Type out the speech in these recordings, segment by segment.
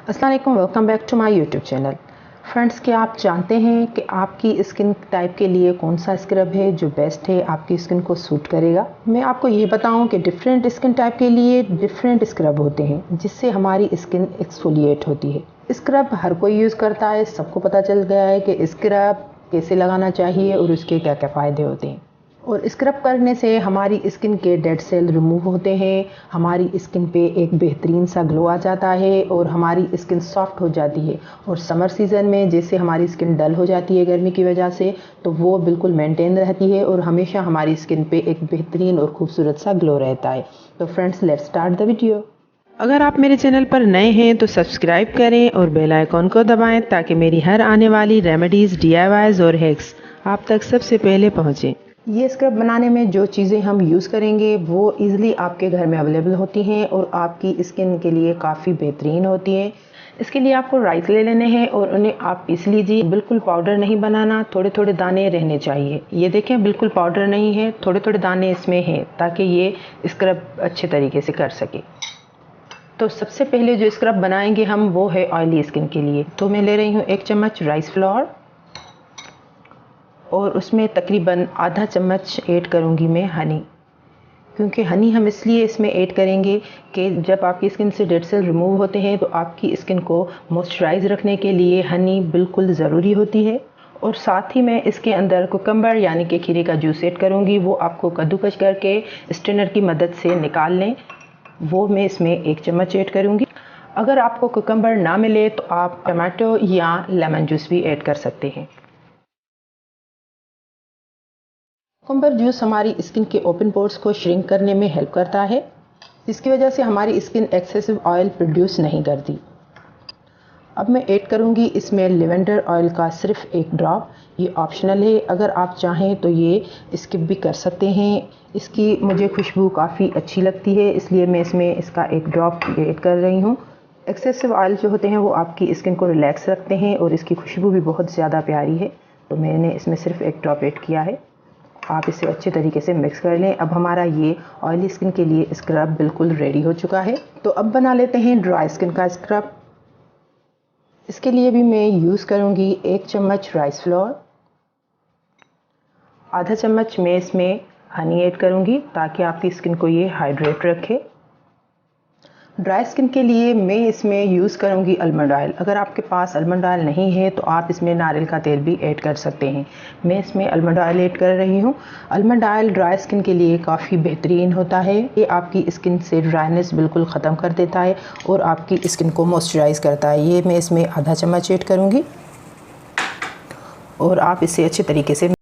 अस्सलाम वालेकुम, welcome back to my YouTube channel. Friends, क्या आप जानते हैं कि आपकी स्किन टाइप के लिए कौन सा स्क्रब है जो बेस्ट है, आपकी स्किन को सूट करेगा। मैं आपको ये बताऊं कि डिफरेंट स्किन टाइप के लिए डिफरेंट स्क्रब होते हैं जिससे हमारी स्किन एक्सफोलिएट होती है। स्क्रब हर कोई यूज़ करता है, सबको पता चल गया है कि स्क्रब कैसे लगाना चाहिए और उसके क्या क्या फ़ायदे होते हैं। और स्क्रब करने से हमारी स्किन के डेड सेल रिमूव होते हैं, हमारी स्किन पे एक बेहतरीन सा ग्लो आ जाता है और हमारी स्किन सॉफ्ट हो जाती है। और समर सीज़न में जैसे हमारी स्किन डल हो जाती है गर्मी की वजह से, तो वो बिल्कुल मेंटेन रहती है और हमेशा हमारी स्किन पे एक बेहतरीन और खूबसूरत सा ग्लो रहता है। तो friends, let's start the video. अगर आप मेरे चैनल पर नए हैं तो सब्सक्राइब करें और बेल आइकॉन को दबाएं ताकि मेरी हर आने वाली रेमेडीज़, DIYs और हैक्स आप तक सबसे पहले पहुँचें। ये स्क्रब बनाने में जो चीज़ें हम यूज़ करेंगे वो इजीली आपके घर में अवेलेबल होती हैं और आपकी स्किन के लिए काफ़ी बेहतरीन होती हैं। इसके लिए आपको राइस ले लेने हैं और उन्हें आप पीस लीजिए। बिल्कुल पाउडर नहीं बनाना, थोड़े थोड़े दाने रहने चाहिए। ये देखें, बिल्कुल पाउडर नहीं है, थोड़े थोड़े दाने इसमें हैं ताकि ये स्क्रब अच्छे तरीके से कर सके। तो सबसे पहले जो स्क्रब बनाएंगे हम वो है ऑयली स्किन के लिए। तो मैं ले रही हूँ 1 चम्मच राइस फ्लोर और उसमें तकरीबन आधा चम्मच ऐड करूँगी मैं हनी। क्योंकि हनी हम इसलिए इसमें ऐड करेंगे कि जब आपकी स्किन से डेड सेल रिमूव होते हैं तो आपकी स्किन को मॉइस्चराइज रखने के लिए हनी बिल्कुल ज़रूरी होती है। और साथ ही मैं इसके अंदर कुकम्बर यानी कि खीरे का जूस ऐड करूँगी। वो आपको कद्दूकस करके स्ट्रेनर की मदद से निकाल लें। वो मैं इसमें 1 चम्मच ऐड करूँगी। अगर आपको कुकम्बर ना मिले तो आप टमाटो या लेमन जूस भी ऐड कर सकते हैं। कुकुम्बर जूस हमारी स्किन के ओपन पोर्स को श्रिंक करने में हेल्प करता है, जिसकी वजह से हमारी स्किन एक्सेसिव ऑयल प्रोड्यूस नहीं करती। अब मैं ऐड करूँगी इसमें लेवेंडर ऑयल का सिर्फ 1 ड्रॉप। ये ऑप्शनल है, अगर आप चाहें तो ये स्किप भी कर सकते हैं। इसकी मुझे खुशबू काफ़ी अच्छी लगती है, इसलिए मैं इसमें इसका 1 ड्रॉप ऐड कर रही हूँ। एक्सेसिव ऑयल जो होते हैं वो आपकी स्किन को रिलैक्स रखते हैं और इसकी खुशबू भी बहुत ज़्यादा प्यारी है, तो मैंने इसमें सिर्फ 1 ड्रॉप ऐड किया है। आप इसे अच्छे तरीके से मिक्स कर लें। अब हमारा ये ऑयली स्किन के लिए स्क्रब बिल्कुल रेडी हो चुका है। तो अब बना लेते हैं ड्राई स्किन का स्क्रब। इसके लिए भी मैं यूज़ करूँगी 1 चम्मच राइस फ्लोर, आधा चम्मच मैं इसमें हनी ऐड करूँगी ताकि आपकी स्किन को ये हाइड्रेट रखे। ड्राई स्किन के लिए मैं इसमें यूज़ करूँगी आलमंड ऑयल। अगर आपके पास आलमंड ऑयल नहीं है तो आप इसमें नारियल का तेल भी ऐड कर सकते हैं। मैं इसमें आलमंड ऑयल ऐड कर रही हूँ। आलमंड ऑयल ड्राई स्किन के लिए काफ़ी बेहतरीन होता है। ये आपकी स्किन से ड्राइनेस बिल्कुल ख़त्म कर देता है और आपकी स्किन को मॉइस्चराइज़ करता है। ये मैं इसमें आधा चम्मच ऐड करूँगी और आप इसे अच्छे तरीके से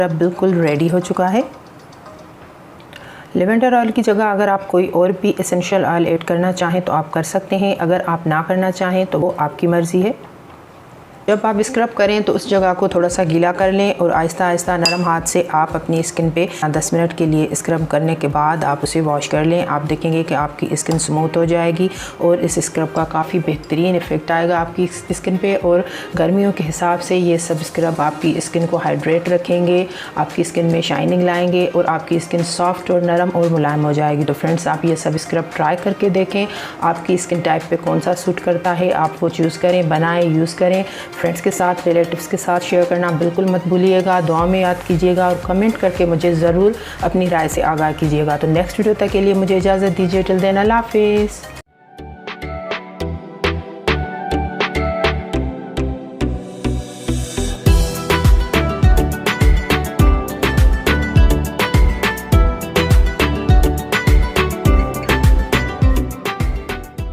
अब बिल्कुल रेडी हो चुका है। लेवेंडर ऑयल की जगह अगर आप कोई और भी एसेंशियल ऑयल ऐड करना चाहें तो आप कर सकते हैं, अगर आप ना करना चाहें तो वो आपकी मर्ज़ी है। जब आप स्क्रब करें तो उस जगह को थोड़ा सा गीला कर लें और आहिस्ता आहिस्ता नरम हाथ से आप अपनी स्किन पे 10 मिनट के लिए स्क्रब करने के बाद आप उसे वॉश कर लें। आप देखेंगे कि आपकी स्किन स्मूथ हो जाएगी और इस स्क्रब का काफ़ी बेहतरीन इफ़ेक्ट आएगा आपकी स्किन पे। और गर्मियों के हिसाब से ये सब स्क्रब आपकी स्किन को हाइड्रेट रखेंगे, आपकी स्किन में शाइनिंग लाएंगे और आपकी स्किन सॉफ्ट और नरम और मुलायम हो जाएगी। तो फ्रेंड्स, आप ये सब स्क्रब ट्राई करके देखें, आपकी स्किन टाइप पे कौन सा सूट करता है आप वो चूज़ करें, बनाएं, यूज़ करें। फ्रेंड्स के साथ, रिलेटिव्स के साथ शेयर करना बिल्कुल मत भूलिएगा। दुआ में याद कीजिएगा और कमेंट करके मुझे ज़रूर अपनी राय से आगाह कीजिएगा। तो नेक्स्ट वीडियो तक के लिए मुझे इजाज़त दीजिए। टिल देन, अल्लाह हाफिज़।